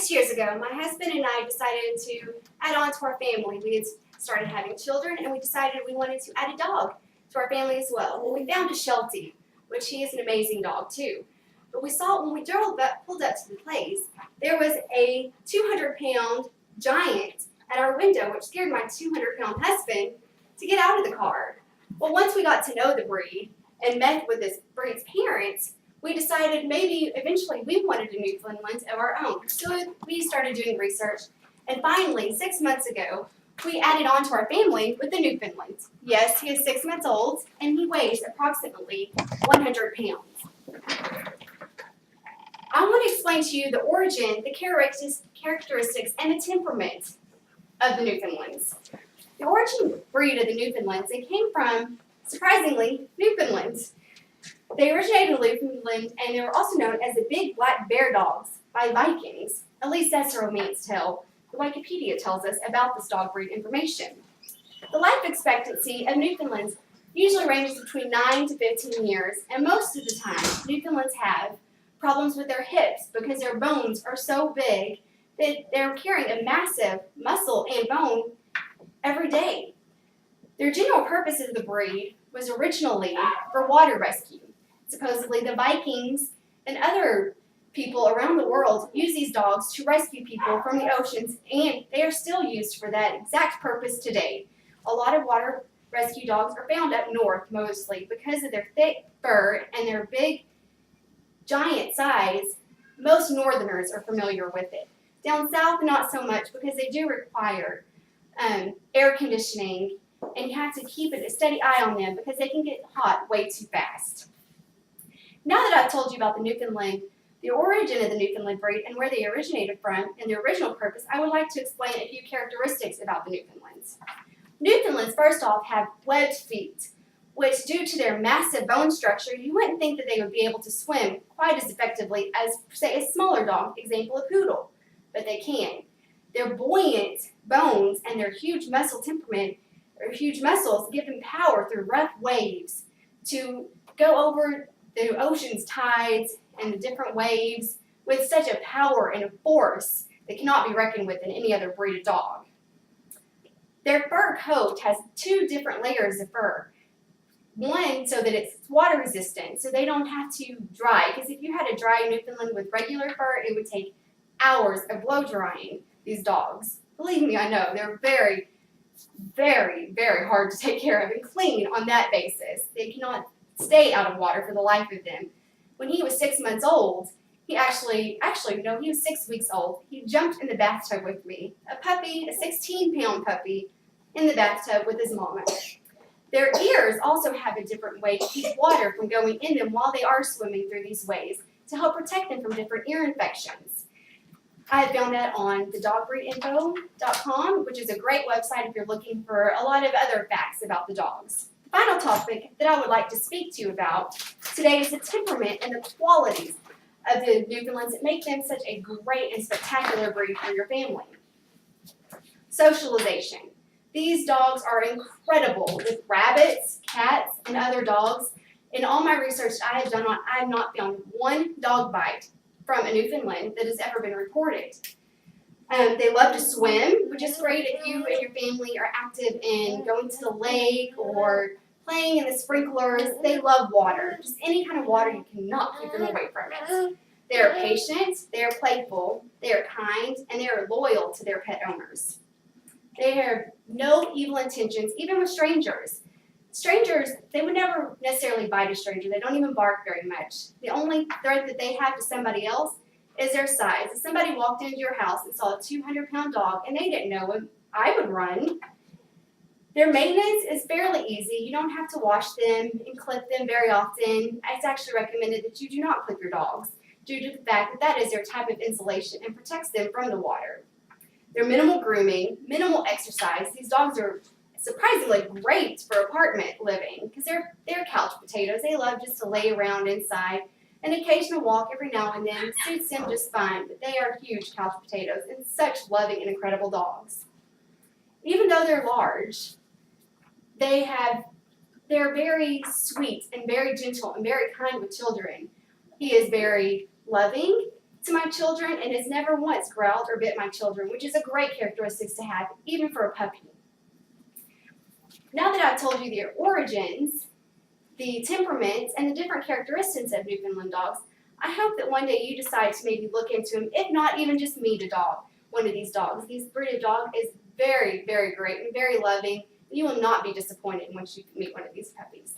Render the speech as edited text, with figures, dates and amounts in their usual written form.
6 years ago, my husband and I decided to add on to our family. We had started having children, and we decided we wanted to add a dog to our family as well. Well, we found a Sheltie, which he is an amazing dog too. But we saw when we pulled up to the place, there was a 200-pound giant at our window, which scared my 200-pound husband to get out of the car. Well, once we got to know the breed and met with this breed's parents, we decided maybe eventually we wanted a Newfoundland of our own. So we started doing research, and finally, 6 months ago, we added on to our family with the Newfoundland. Yes, he is 6 months old, and he weighs approximately 100 pounds. I want to explain to you the origin, the characteristics, and the temperament of the Newfoundlands. The origin breed of the Newfoundlands, they came from, surprisingly, Newfoundland. They originated in Newfoundland, and they were also known as the big black bear dogs by Vikings. At least that's the romance tale. The Wikipedia tells us about this dog breed information. The life expectancy of Newfoundlands usually ranges between 9 to 15 years, and most of the time, Newfoundlands have problems with their hips because their bones are so big that they're carrying a massive muscle and bone every day. Their general purpose of the breed was originally for water rescue. Supposedly, the Vikings and other people around the world use these dogs to rescue people from the oceans, and they are still used for that exact purpose today. A lot of water rescue dogs are found up north mostly because of their thick fur and their big, giant size. Most northerners are familiar with it. Down south, not so much because they do require air conditioning, and you have to keep a steady eye on them because they can get hot way too fast. Now that I've told you about the Newfoundland, the origin of the Newfoundland breed, and where they originated from, and their original purpose, I would like to explain a few characteristics about the Newfoundlands. Newfoundlands, first off, have webbed feet, which, due to their massive bone structure, you wouldn't think that they would be able to swim quite as effectively as, say, a smaller dog, example, a poodle, but they can. Their buoyant bones and their huge muscle temperament, or huge muscles, give them power through rough waves to go over the ocean's tides and the different waves with such a power and a force that cannot be reckoned with in any other breed of dog. Their fur coat has 2 different layers of fur. One, so that it's water resistant, so they don't have to dry, because if you had a dry Newfoundland with regular fur, it would take hours of blow drying these dogs. Believe me, I know, they're very, very, very hard to take care of and clean on that basis. They cannot stay out of water for the life of them. When he was 6 months old, he he was 6 weeks old. He jumped in the bathtub with me. A puppy, a 16-pound puppy, in the bathtub with his mama. Their ears also have a different way to keep water from going in them while they are swimming through these waves to help protect them from different ear infections. I found that on the dogbreedinfo.com, which is a great website if you're looking for a lot of other facts about the dogs. The final topic that I would like to speak to you about today is the temperament and the qualities of the Newfoundlands that make them such a great and spectacular breed for your family. Socialization. These dogs are incredible with rabbits, cats, and other dogs. In all my research I have done, I have not found one dog bite from a Newfoundland that has ever been reported. They love to swim, which is great if you and your family are active in going to the lake or playing in the sprinklers. They love water. Just any kind of water, you cannot keep them away from it. They are patient, they are playful, they are kind, and they are loyal to their pet owners. They have no evil intentions, even with strangers. Strangers, they would never necessarily bite a stranger. They don't even bark very much. The only threat that they have to somebody else is their size. If somebody walked into your house and saw a 200-pound dog and they didn't know him, I would run. Their maintenance is fairly easy. You don't have to wash them and clip them very often. It's actually recommended that you do not clip your dogs due to the fact that that is their type of insulation and protects them from the water. They're minimal grooming, minimal exercise. These dogs are surprisingly great for apartment living because they're couch potatoes. They love just to lay around inside. An occasional walk every now and then suits them just fine, but they are huge couch potatoes and such loving and incredible dogs. Even though they're large, they're very sweet and very gentle and very kind with children. He is very loving. to my children and has never once growled or bit my children, which is a great characteristic to have, even for a puppy. Now that I've told you their origins, the temperaments, and the different characteristics of Newfoundland dogs, I hope that one day you decide to maybe look into them, if not even just meet a dog, one of these dogs. This breed of dog is very, very great and very loving. You will not be disappointed once you meet one of these puppies.